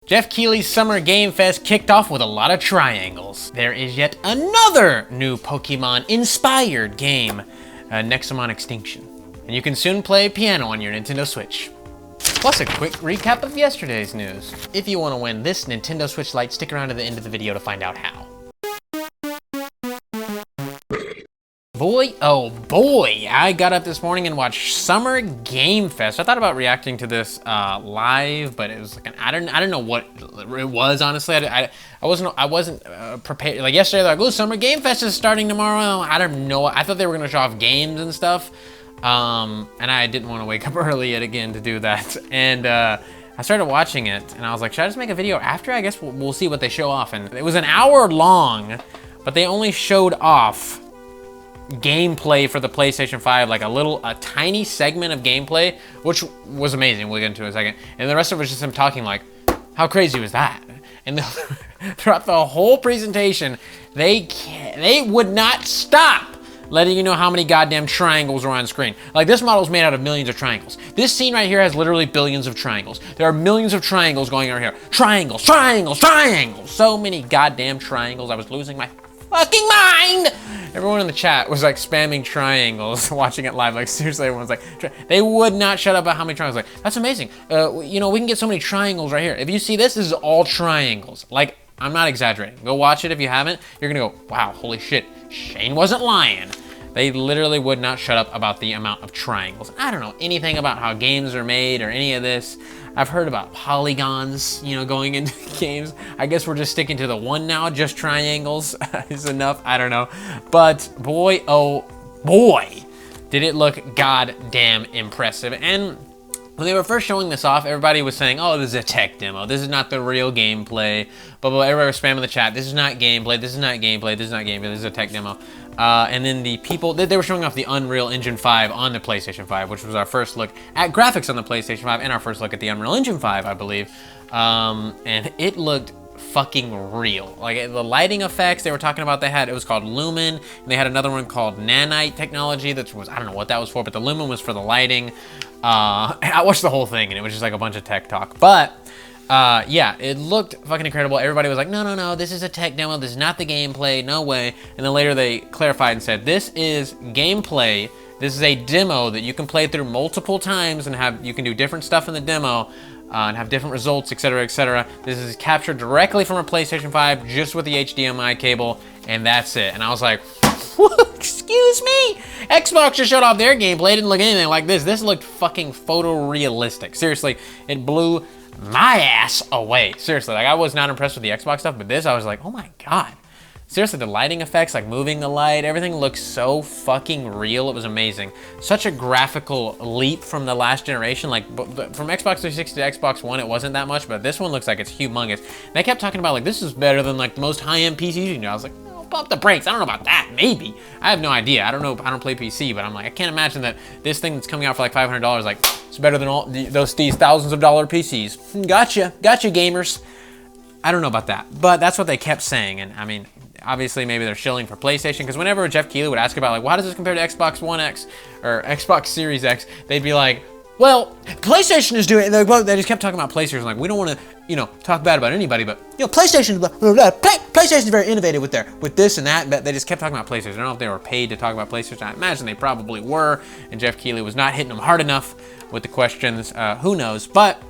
Jeff Keighley's Summer Game Fest kicked off with a lot of triangles. There is yet another new Pokemon-inspired game, Nexomon Extinction. And you can soon play piano on your Nintendo Switch. Plus a quick recap of yesterday's news. If you want to win this Nintendo Switch Lite, stick around to the end of the video to find out how. Boy, oh boy, I got up this morning and watched Summer Game Fest. I thought about reacting to this live, but it was like I don't know what it was, honestly. I wasn't prepared. Like yesterday, they're like, oh, Summer Game Fest is starting tomorrow. I don't know. I thought they were gonna show off games and stuff. And I didn't want to wake up early yet again to do that. And I started watching it and I was like, should I just make a video after? I guess we'll see what they show off. And it was an hour long, but they only showed off gameplay for the PlayStation 5, like a tiny segment of gameplay, which was amazing. We'll get into it in a second. And the rest of it was just him talking like, how crazy was that? And throughout the whole presentation, they would not stop letting you know how many goddamn triangles are on screen. Like, this model is made out of millions of triangles. This scene right here has literally billions of triangles. There are millions of triangles going on here. Triangles, triangles, triangles. So many goddamn triangles. I was losing my fucking mind. Everyone in the chat was like spamming triangles, watching it live. Like, seriously, everyone's like, they would not shut up about how many triangles. Like, that's amazing. You know, we can get so many triangles right here. If you see this is all triangles. Like, I'm not exaggerating. Go watch it if you haven't. You're gonna go, wow, holy shit. Shane wasn't lying. They literally would not shut up about the amount of triangles. I don't know anything about how games are made or any of this. I've heard about polygons, you know, going into games. I guess we're just sticking to the one now, just triangles is enough, I don't know. But boy, oh boy, did it look goddamn impressive. And when they were first showing this off, everybody was saying, oh, this is a tech demo. This is not the real gameplay. But everybody was spamming the chat. This is not gameplay. This is not gameplay. This is not gameplay. This is a tech demo. And then the people, they were showing off the Unreal Engine 5 on the PlayStation 5, which was our first look at graphics on the PlayStation 5 and our first look at the Unreal Engine 5, I believe. And it looked fucking real. Like, the lighting effects they were talking about, it was called Lumen, and they had another one called Nanite technology that was, I don't know what that was for, but the Lumen was for the lighting. I watched the whole thing and it was just like a bunch of tech talk. But yeah, it looked fucking incredible. Everybody was like, no, no, no, this is a tech demo. This is not the gameplay, no way. And then later they clarified and said, this is gameplay. This is a demo that you can play through multiple times and you can do different stuff in the demo and have different results, etc., etc. This is captured directly from a PlayStation 5 just with the HDMI cable, and that's it. And I was like, excuse me? Xbox just showed off their gameplay. It didn't look anything like this. This looked fucking photorealistic. Seriously, it blew my ass away. Seriously, like, I was not impressed with the Xbox stuff, but this, I was like, oh my God. Seriously, the lighting effects, like moving the light, everything looks so fucking real. It was amazing. Such a graphical leap from the last generation. Like, from Xbox 360 to Xbox One, it wasn't that much, but this one looks like it's humongous. And they kept talking about, like, this is better than, like, the most high-end PCs you know. I was like, oh, pump the brakes. I don't know about that. Maybe. I have no idea. I don't know. I don't play PC, but I'm like, I can't imagine that this thing that's coming out for like $500, like, it's better than all these thousands of dollar PCs. Gotcha. Gotcha, gamers. I don't know about that, but that's what they kept saying. And I mean, obviously maybe they're shilling for PlayStation, because whenever Jeff Keighley would ask about, like, well, how does this compare to Xbox One X or Xbox Series X, they'd be like, well, PlayStation is doing it. They just kept talking about PlayStation. Like, we don't want to, you know, talk bad about anybody, but, you know, PlayStation is very innovative with this and that. But they just kept talking about PlayStation. I don't know if they were paid to talk about PlayStation. I imagine they probably were, and Jeff Keighley was not hitting them hard enough with the questions. Who knows? But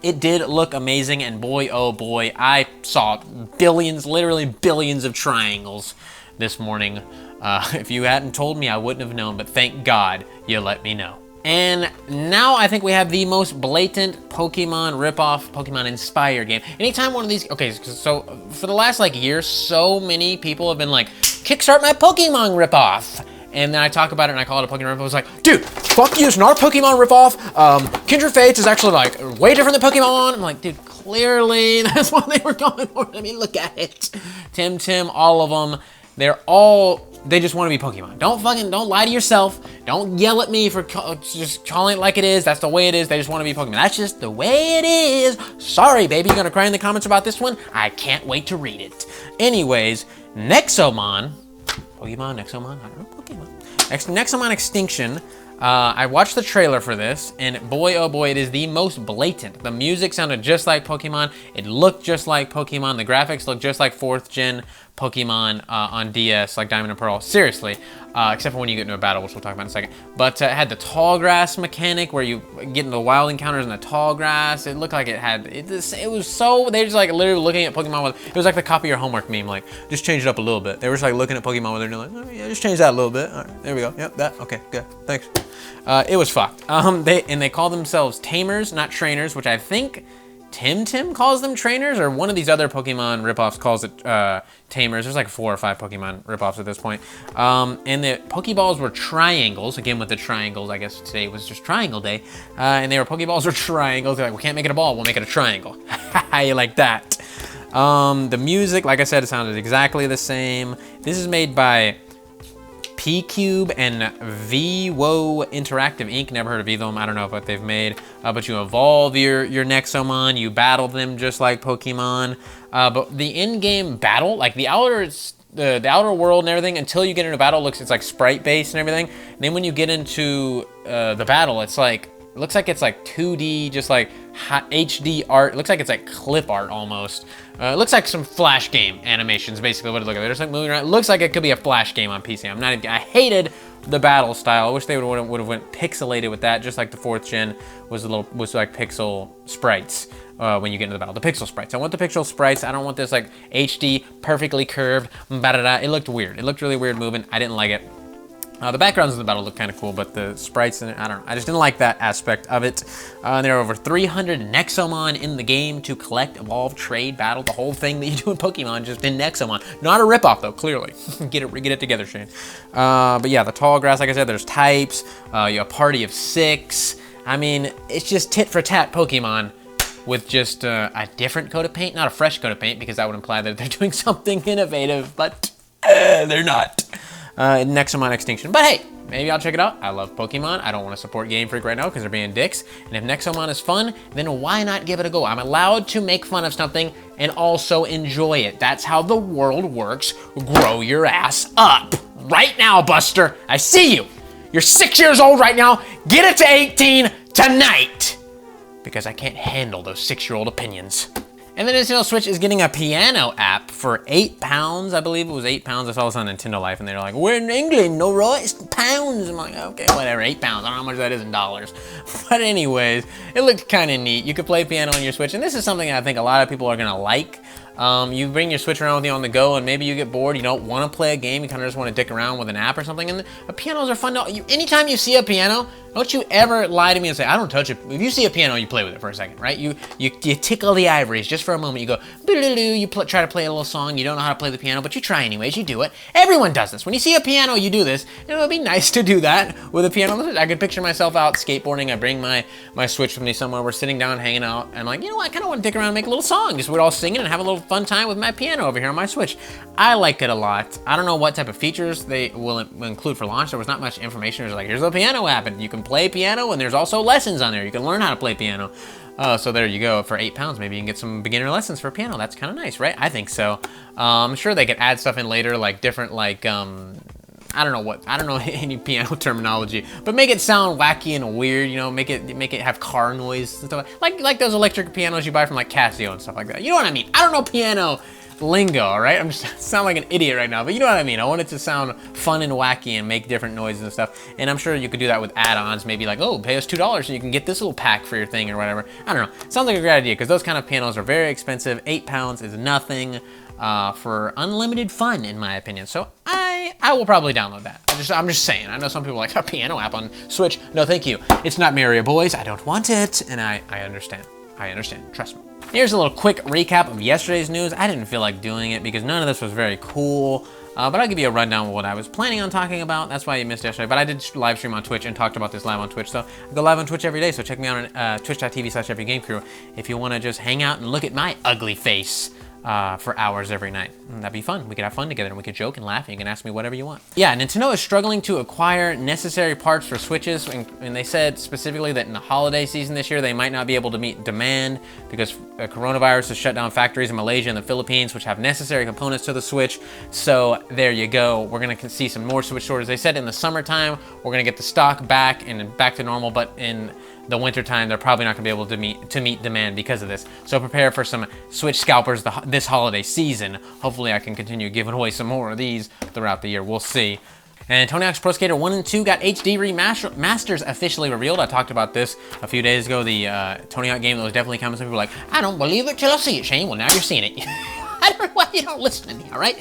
it did look amazing, and boy, oh boy, I saw billions, literally billions of triangles this morning. If you hadn't told me, I wouldn't have known, but thank God you let me know. And now I think we have the most blatant Pokemon ripoff, Pokemon inspired game. Anytime one of these, okay, so for the last like year, so many people have been like, kickstart my Pokemon ripoff. And then I talk about it and I call it a Pokemon ripoff. I was like, dude, fuck you, it's not a Pokemon ripoff. Kindred Fates is actually like way different than Pokemon. I'm like, dude, clearly that's what they were going for. I mean, look at it. TemTem, all of them, they just want to be Pokemon. Don't lie to yourself. Don't yell at me for just calling it like it is. That's the way it is. They just want to be Pokemon. That's just the way it is. Sorry, baby. You're going to cry in the comments about this one? I can't wait to read it. Anyways, Nexomon. Pokemon, Nexomon, I don't know, Pokemon. Nexomon Extinction I watched the trailer for this, and boy, oh boy, it is the most blatant. The music sounded just like Pokemon. It looked just like Pokemon. The graphics looked just like 4th gen Pokemon on DS, like Diamond and Pearl. Seriously, except for when you get into a battle, which we'll talk about in a second. But it had the tall grass mechanic where you get into the wild encounters in the tall grass. It looked like it had, it was so, they just like literally looking at Pokemon with, it was like the copy your homework meme, like, just change it up a little bit. They were just like looking at Pokemon with they're like, oh, yeah, just change that a little bit. All right, there we go. Yep, that, okay, good, thanks. It was fucked. They call themselves tamers, not trainers, which I think TemTem calls them trainers, or one of these other Pokemon ripoffs calls it tamers. There's like 4 or 5 Pokemon ripoffs at this point. And the Pokeballs were triangles. Again, with the triangles, I guess today was just Triangle Day. And they were Pokeballs were triangles. They're like, we can't make it a ball, we'll make it a triangle. How you like that? The music, like I said, it sounded exactly the same. This is made by P-Cube and VWO Interactive Inc. Never heard of either of them. I don't know what they've made. But you evolve your Nexomon, you battle them just like Pokemon. But the in-game battle, like the outer world and everything, until you get into battle, it's like sprite-based and everything. And then when you get into the battle, it's like, it looks like it's like 2D, just like HD art. It looks like it's like clip art almost. It looks like some Flash game animations, basically what it looks like. They're just like moving around. It looks like it could be a Flash game on PC. I hated the battle style. I wish they would have went pixelated with that, just like the 4th gen was like pixel sprites when you get into the battle. The pixel sprites. I want the pixel sprites. I don't want this like HD, perfectly curved, ba-da-da. It looked weird. It looked really weird moving. I didn't like it. The backgrounds of the battle look kind of cool, but the sprites in it, I don't know. I just didn't like that aspect of it. There are over 300 Nexomon in the game to collect, evolve, trade, battle, the whole thing that you do in Pokemon, just in Nexomon. Not a ripoff though, clearly. Get it together, Shane. But yeah, the tall grass, like I said, there's types, a party of 6. I mean, it's just tit for tat Pokemon with just a different coat of paint, not a fresh coat of paint, because that would imply that they're doing something innovative, but they're not. Nexomon Extinction. But hey, maybe I'll check it out. I love Pokemon. I don't want to support Game Freak right now because they're being dicks. And if Nexomon is fun, then why not give it a go? I'm allowed to make fun of something and also enjoy it. That's how the world works. Grow your ass up. Right now, Buster. I see you. You're 6 years old right now. Get it to 18 tonight. Because I can't handle those 6-year-old opinions. And then Nintendo Switch is getting a piano app for £8, I believe it was £8. I saw this on Nintendo Life, and they're like, we're in England, no right, it's pounds. I'm like, okay, whatever, £8. I don't know how much that is in dollars. But anyways, it looked kind of neat. You could play piano on your Switch, and this is something I think a lot of people are gonna like. You bring your Switch around with you on the go, and maybe you get bored, you don't want to play a game, you kind of just want to dick around with an app or something, and pianos are fun. Anytime you see a piano, don't you ever lie to me and say, I don't touch it. If you see a piano, you play with it for a second, right? You tickle the ivories just for a moment. You go, you try to play a little song, you don't know how to play the piano, but you try anyways, you do it. Everyone does this. When you see a piano, you do this, and it would be nice to do that with a piano. I could picture myself out skateboarding, I bring my Switch with me somewhere, we're sitting down, hanging out, and I'm like, you know what, I kind of want to dick around and make a little song. Just we're all singing and have a little fun time with my piano over here on my Switch. I like it a lot. I don't know what type of features they will include for launch. There was not much information. It was like, here's a piano app, and you can play piano, and there's also lessons on there. You can learn how to play piano. So there you go. For £8, maybe you can get some beginner lessons for piano. That's kind of nice, right? I think so. I'm sure they could add stuff in later, like different, like, I don't know any piano terminology, but make it sound wacky and weird, you know, make it have car noise and stuff, like those electric pianos you buy from like Casio and stuff like that. You know what I mean? I don't know piano lingo, all right? I'm just sound like an idiot right now, but you know what I mean. I want it to sound fun and wacky and make different noises and stuff. And I'm sure you could do that with add-ons, maybe like, oh, pay us $2 and you can get this little pack for your thing or whatever. I don't know. Sounds like a great idea because those kind of pianos are very expensive. £8 is nothing for unlimited fun, in my opinion. So I will probably download that. I'm just saying. I know some people are like, a piano app on Switch. No, thank you. It's not Mario Boys. I don't want it, and I understand. I understand. Trust me. Here's a little quick recap of yesterday's news. I didn't feel like doing it because none of this was very cool, but I'll give you a rundown of what I was planning on talking about. That's why you missed yesterday, but I did live stream on Twitch and talked about this live on Twitch, so I go live on Twitch every day, so check me out on twitch.tv/everygamecrew if you want to just hang out and look at my ugly face for hours every night. And that'd be fun. We could have fun together and we could joke and laugh and you can ask me whatever you want. Yeah, Nintendo is struggling to acquire necessary parts for Switches, and they said specifically that in the holiday season this year, they might not be able to meet demand because coronavirus has shut down factories in Malaysia and the Philippines, which have necessary components to the Switch. So there you go. We're gonna see some more Switch shortages. They said in the summertime, we're gonna get the stock back and back to normal, but in the wintertime, they're probably not gonna be able to meet demand because of this. So prepare for some Switch scalpers this holiday season. Hopefully I can continue giving away some more of these throughout the year. We'll see. And Tony Hawk's Pro Skater 1 and 2 got HD remasters officially revealed. I talked about this a few days ago. The Tony Hawk game that was definitely coming. Some people were like, I don't believe it till I see it, Shane. Well, now you're seeing it. I don't know why you don't listen to me, all right?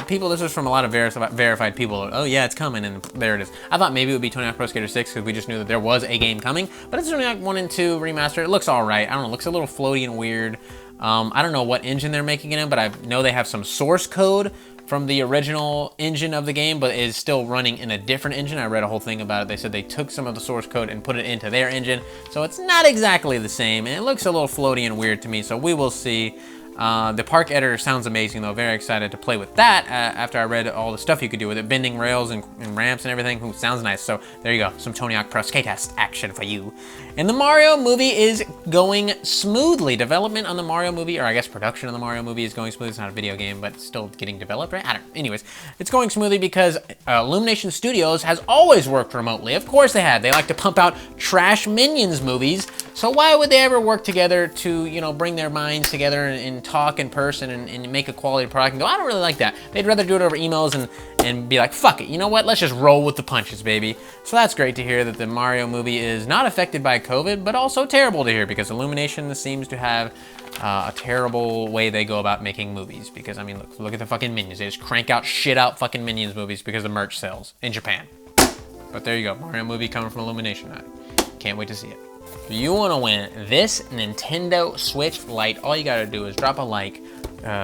People, this was from a lot of verified people. Oh yeah, it's coming, and there it is. I thought maybe it would be Tony Hawk Pro Skater 6 because we just knew that there was a game coming, but it's Tony Hawk 1 and 2 remastered. It looks all right. I don't know, it looks a little floaty and weird. I don't know what engine they're making it in, but I know they have some source code from the original engine of the game, but it is still running in a different engine. I read a whole thing about it. They said they took some of the source code and put it into their engine, so it's not exactly the same, and it looks a little floaty and weird to me, so we will see. The park editor sounds amazing though. Very excited to play with that after I read all the stuff you could do with it. Bending rails and ramps and everything. Ooh, sounds nice. So there you go. Some Tony Hawk Pro Skate Test action for you. And the Mario movie is going smoothly. Development on the Mario movie, or I guess production on the Mario movie is going smoothly. It's not a video game, but it's still getting developed, right? I don't know. Anyways, it's going smoothly because Illumination Studios has always worked remotely. Of course they had. They like to pump out trash Minions movies. So why would they ever work together to, you know, bring their minds together and talk in person and make a quality product and go, I don't really like that. They'd rather do it over emails and be like, fuck it, you know what? Let's just roll with the punches, baby. So that's great to hear that the Mario movie is not affected by COVID, but also terrible to hear because Illumination seems to have a terrible way they go about making movies. Because, I mean, look at the fucking Minions. They just crank out shit out fucking Minions movies because the merch sells in Japan. But there you go, Mario movie coming from Illumination. I can't wait to see it. If you want to win this Nintendo Switch Lite, all you gotta do is drop a like,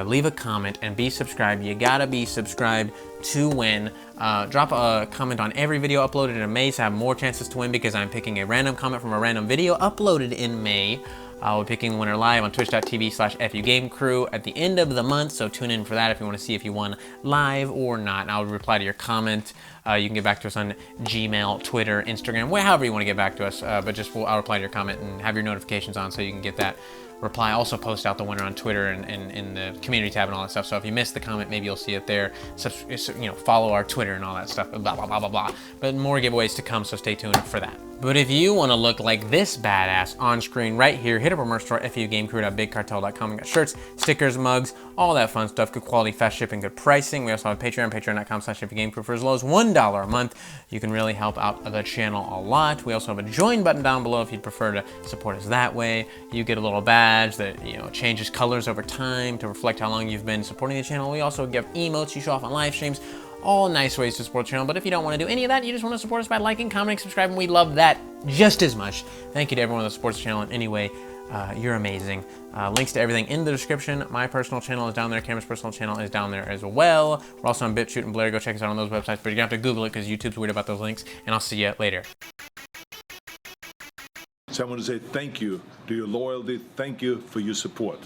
leave a comment, and be subscribed. You gotta be subscribed to win. Drop a comment on every video uploaded in May to have more chances to win because I'm picking a random comment from a random video uploaded in May. I'll be picking the winner live on twitch.tv/Fugamecrue at the end of the month, so tune in for that if you want to see if you won live or not. And I'll reply to your comment. You can get back to us on Gmail, Twitter, Instagram, however you want to get back to us. But I'll reply to your comment and have your notifications on so you can get that reply. Also post out the winner on Twitter and in the community tab and all that stuff. So if you missed the comment, maybe you'll see it there. You know, follow our Twitter and all that stuff. Blah blah blah blah blah. But more giveaways to come, so stay tuned for that. But if you want to look like this badass on screen right here, hit up our merch store, fugamecrue.bigcartel.com. We got shirts, stickers, mugs, all that fun stuff. Good quality, fast shipping, good pricing. We also have Patreon, patreon.com/fugamecrue for as low as $1 a month. You can really help out the channel a lot. We also have a join button down below if you'd prefer to support us that way. You get a little badge that, you know, changes colors over time to reflect how long you've been supporting the channel. We also give emotes you show off on live streams. All nice ways to support the channel, but if you don't want to do any of that, you just want to support us by liking, commenting, subscribing, we love that just as much. Thank you to everyone that supports the channel in any way. You're amazing. Links to everything in the description. My personal channel is down there. Cameron's personal channel is down there as well. We're also on BitChute and Blair. Go check us out on those websites, but you're going to have to Google it because YouTube's weird about those links, and I'll see you later. So I want to say thank you to your loyalty. Thank you for your support.